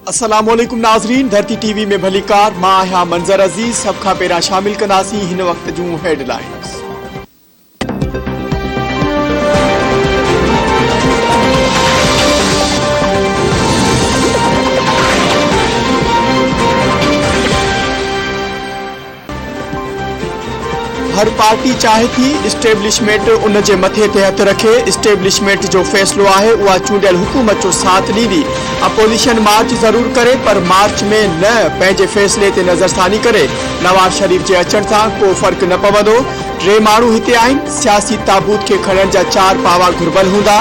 अस्सलामुअलैकुम नाज़रीन, धरती टीवी में भली कार मां आहियां मंज़र अज़ीज़। सब खां पहिरियां शामिल कंदासीं हिन वक्त जूं हेडलाइंस। हर पार्टी चाहे थी इस्टेब्लिशमेंट उन जे मथे ते हथ रखे। इस्टेब्लिशमेंट जो फैसलो आहे उहा चूंडियल हुकूमत जो साथ ॾींदी। अपोजिशन मार्च ज़रूर करे पर मार्च में न पंहिंजे फैसले ते नज़रसानी करे। नवाज शरीफ जे अचण सां को फ़र्क़ न पवंदो। 3 माण्हू हिते आहिनि। सियासी ताबूत खे खणण जा 4 पावा घुरबल हूंदा।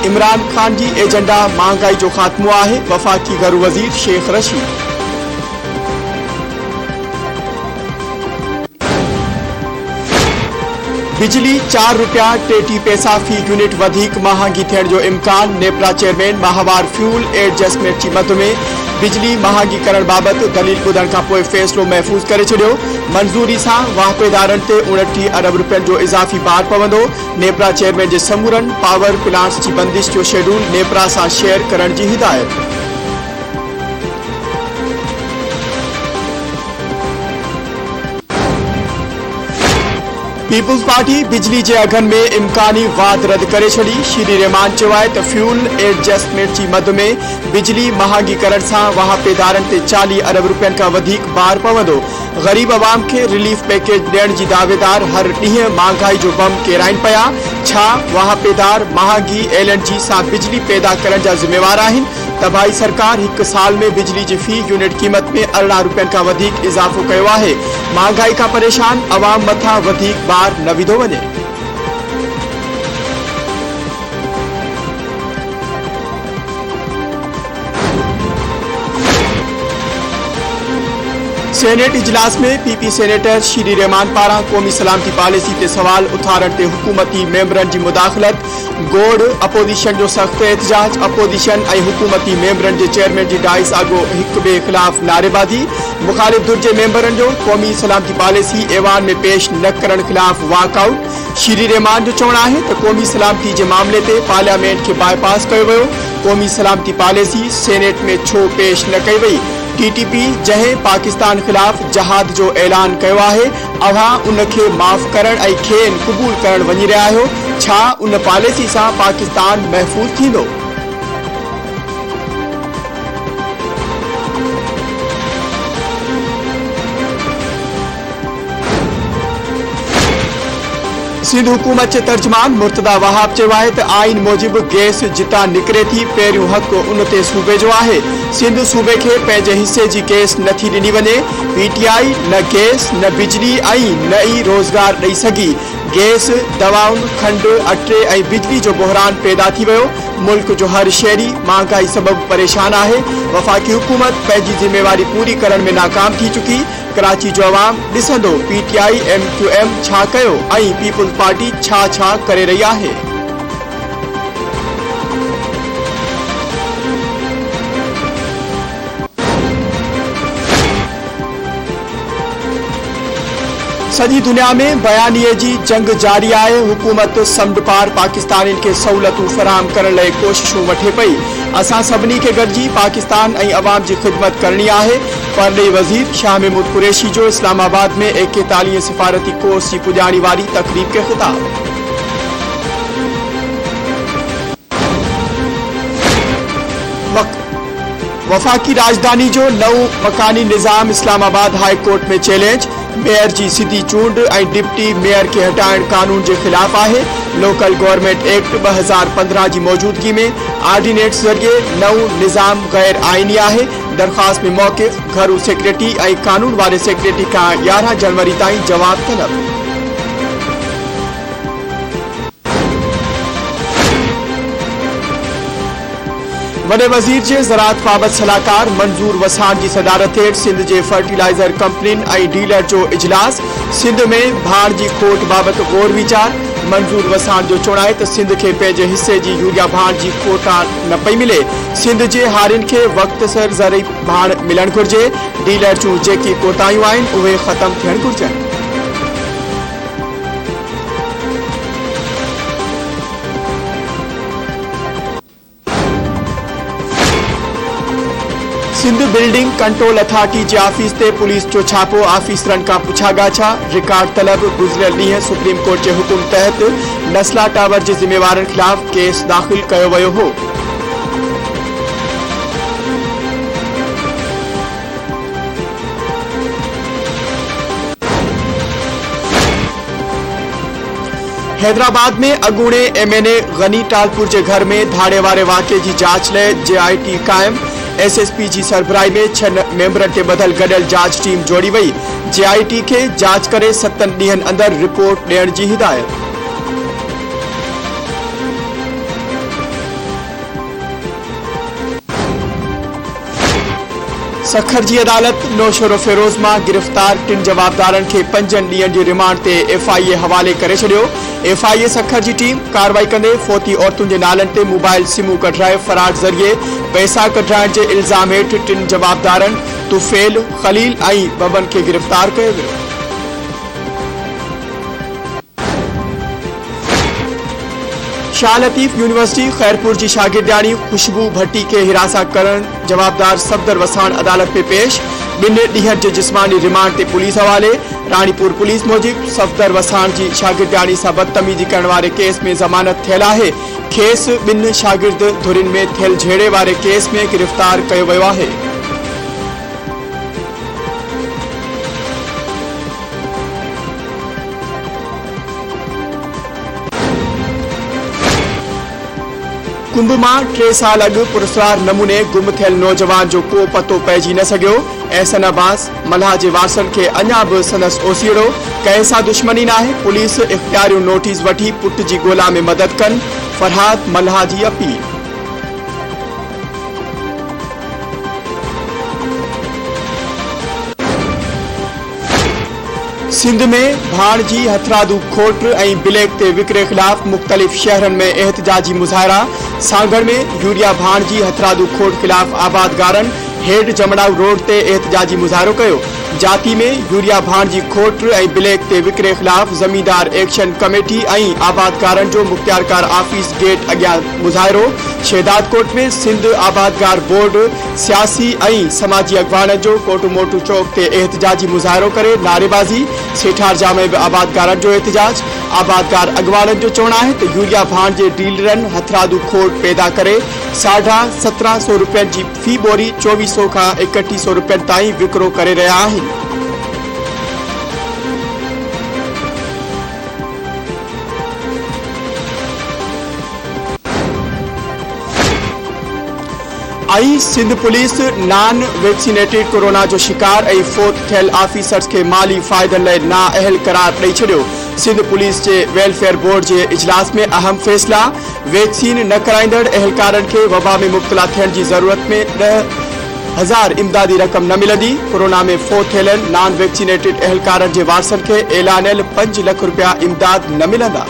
इमरान खान जी एजेंडा महांगाई जो ख़ात्मो आहे। वफ़ाक़ी घरू वज़ीर शेख रशीद। बिजली 4 रुपया 33 पैसा फी यूनिट वधीक महांगी थियण जो इम्कान। नेपरा चेयरमैन माहवार फ्यूल एडजस्टमेंट जी मद में बिजली महांगी करण बाबत दलील ॿुधण खां पोइ फैसलो महफ़ूज़ करे छॾियो। मंज़ूरी सां वाहपेदारनि ते 29 अरब रुपयनि जो इज़ाफ़ी बार पवंदो। नेपरा चेयरमैन जे समूरनि पावर प्लांट्स जी बंदिश जो शेड्यूल नेपरा सां शेयर करण जी हिदायत। पीपुल्स पार्टी बिजली के अघन में इम्कानी वाद रद्द करे छड़ी। श्री रहमान चयो आहे त फ्यूल एडजस्टमेंट जी मद में बिजली महांगी करण सां वाहपेदारनि ते 40 अरब रुपयनि खां वधीक बार पवंदो। गरीब आवाम के रिलीफ पैकेज ॾियण जी दावेदार हर ॾींहुं महांगाई जो बम केराइन पिया। छा वाहपेदार महांगी LNG सां बिजली पैदा करण जा ज़िम्मेवार आहिनि त भाई सरकार 1 साल में बिजली जी फी यूनिट कीमत में 18 रुपयनि खां वधीक इज़ाफ़ो कयो आहे। महांगाई खां परेशान अवाम मथां वधीक बार न विधो वञे। सेनेट इजलास में PP सेनेटर श्री रहमान पारां क़ौमी सलामती पॉलिसी ते सवाल उथारण ते हुकूमती मेंबरनि जी मुदाख़लत। गोड़ अपोजिशन जो सख्त एहतजाज। अपोजिशन ऐं हुकूमती मेंबरनि जे चेयरमैन जी डाइस आगो हिक ॿिए ख़िलाफ़ नारेबाज़ी। मुखालिफ़ धुर जे मेंबरनि जो क़ौमी सलामती पॉलिसी ऐवान में पेश न करण ख़िलाफ़ वॉकआउट। श्री रहमान जो चवणु आहे त क़ौमी सलामती जे मामले ते पार्लियामेंट खे बाईपास कयो वियो। क़ौमी सलामती पॉलिसी सेनेट में छो पेश न कई वई। TTP जंहिं पाकिस्तान ख़िलाफ़ जहाद जो ऐलान कयो आहे, अव्हां उन खे माफ़ करण ऐं खेनि क़बूल करण वञी रहिया आहियो। छा उन पॉलिसी सां पाकिस्तान महफ़ूज़ थींदो? सिंध हुकूमत के तर्जमान मुर्तदा वहाब चयो आहे त आइन मूजिब गैस जितां निकिरे थी पहिरियों हक़ उन ते सूबे जो आहे। सिंध सूबे खे पंहिंजे हिस्से जी गैस नथी ॾिनी वञे। PTI न गैस न बिजली ऐं न ई रोज़गार ॾेई सघी। गैस, दवाउनि, खंडु, अटे ऐं बिजली जो बहरान पैदा थी वियो। मुल्क जो हर शहरी महांगाई सबबु परेशान आहे। वफ़ाक़ी हुकूमत पंहिंजी ज़िम्मेवारी पूरी करण में नाकाम थी चुकी। कराची जो अवाम ॾिसंदो PTI MQM छा कयो ऐं पीपुल्स पार्टी छा करे रही आहे। सॼी दुनिया में बयानीअ जी जंग जारी आहे। हुकूमत समुंड पार पाकिस्तानियुनि खे सहूलियतूं फराहम करण लाइ कोशिशूं वठे पई। असां सभिनी खे गॾिजी पाकिस्तान ऐं अवाम जी ख़िदमत करणी आहे। परॾेही वज़ीर शाह महमूद कुरैशी जो इस्लामाबाद में 41 सिफ़ारती कोर्स जी पुॼाणी वारी तक़रीब खे ख़िताब। वफ़ाक़ी राजधानी जो नओं मकानी निज़ाम इस्लामाबाद हाई कोर्ट में चैलेंज। मेयर जी सिधी चूंड ऐं डिप्टी मेयर खे हटाइण कानून जे ख़िलाफ़ आहे। लोकल गवर्नमेंट एक्ट 2015 जी मौजूदगी में ऑर्डिनेंस ज़रिए नओं निज़ाम गैर आइनी आहे। दरख़्वास्त में मौक़िफ़ घरू सेक्रेटरी ऐं कानून वारे सेक्रेटरी खां 11 जनवरी ताईं जवाब तलब। वॾे वज़ीर जे ज़राअत बाबति सलाहकार मंज़ूर वसाण जी सदारत हेठि सिंध जे फर्टिलाइज़र कंपनियुनि ऐं डीलर जो इजलास। सिंध में भाड़ जी खोट बाबति गौर वीचार। मंज़ूर वसाण जो चवणु आहे त सिंध खे पंहिंजे हिसे जी यूरिया भाड़ जी खोटा न पई मिले। सिंध जे हारियुनि खे वक़्तसर ज़रई भाड़ मिलणु घुरिजे। डीलर जूं जेकी कोताहियूं आहिनि उहे ख़तमु थियणु घुरिजनि। सिंध बिल्डिंग कंट्रोल अथॉरिटी जे ऑफिस ते पुलिस जो छापो ऑफिसरन का पुछा गाछा रिकॉर्ड तलब गुज़रियल ॾींहुं सुप्रीम कोर्ट जे हुकुम तहत नस्ला टावर जे ज़िम्मेवारनि खिलाफ़ केस दाख़िल कयो वियो हो। हैदराबाद में अगूणे MNA गनी टालपुर के घर में धाड़े वारे वाक़े की जांच लाइ JIT कायम। SSP की सरबराही में 6 मेंबरन ते बदल गडल जांच टीम जोड़ी वही। JIT के जांच करे 7 ॾींहनि अंदर रिपोर्ट ॾियण की हिदायत। सखर की अदालत नौशरो फिरोज मां गिरफ्तार 3 जवाबदारन के 5 ॾींहनि की रिमांड ते FIA हवाले करे छॾियो। FIA सखर की टीम कार्रवाई कंदे फोती औरतुन के नालन ते मोबाइल सिमूं कढाए फराड जरिए पैसा कढाइण के इल्जाम हेठ 3 जवाबदारन तुफेल खलील ऐं बबन के गिरफ्तार किया वियो। शाह लतीफ़ यूनिवर्सिटी खैरपुर की शागिर्दियाणी खुशबू भट्टी के हिरासत करण जवाबदार सफदर वसाण अदालत में पेश। 2 ॾींहनि के जिस्मानी रिमांड ते पुलिस हवाले। रानीपुर पुलिस मूजिब सफदर वसाण की शागिर्दियाणी से बदतमीजी करण वारे केस में जमानत थियल है। खेस 2 शागिर्द धुरिन में थियल झेड़े वारे केस में गिरफ्तार किया वियो है। कुंभ में 3 साल अग पुरस्कार नमूने गुम थियल नौजवान जो को पतो पैजी न सको। एहसन अब्बास मल्हा के वारसन के अञा भी संदस ओसीड़ो कंहिं सां दुश्मनी न है। पुलिस इख्तियारियों नोटिस वठी पुट की गोला में मदद कन फरहाद मल्हा की अपील। सिंध में भाण की हथरादू खोट ऐं ब्लैक ते विकिरे खिलाफ मुख्तलिफ शहरन में एहतजाजी मुजाहरा। सांगड़ में यूरिया भाण की हथरादू खोट खिलाफ आबादगारन हेड जमड़ाऊ रोड ते एहतजाजी मुजाहरो किया। जाती में यूरिया भाण की खोट ऐं ब्लैक ते विकिरे खिलाफ जमींदार एक्शन कमेटी ऐं आबादगारन जो मुख्तियारकार ऑफिस गेट अॻियां मुजाहरो। शहदादकोट में सिंध आबादगार बोर्ड सियासी ऐं समाजी अगवानन जो कोटू मोटू चौक ते एहतजाजी मुजाहरो करे नारेबाजी। सेठारजा में भी आबादगारन जो एहतजाज। आबादगार अगवानन जो चवण है तो यूरिया भाण के डीलरन हथरादू खोट पैदा करे 1750 रुपयन की फी बोरी 2400 का 3100 रुपयन ताईं विक्रो करे रहा है। आई Sindh police non vaccinated corona जो शिकार ऐं फोत थियल ऑफिसर्स के माली फ़ायदन लाइ नाअहल करार ॾेई छॾियो। सिंध पुलिस के वेलफेयर बोर्ड के इजलास में अहम फैसला। वैक्सीन न कराईंदड़ एहलकारन के वबा में मुब्तला थियण की जरूरत में 10,000 इमदादी रकम न मिलंदी। कोरोना में फोत थियल नॉन वैक्सीनेटेड एहलकारन के वारसन के ऐलानियल 5 लाख रुपया इमदाद न मिलंदा।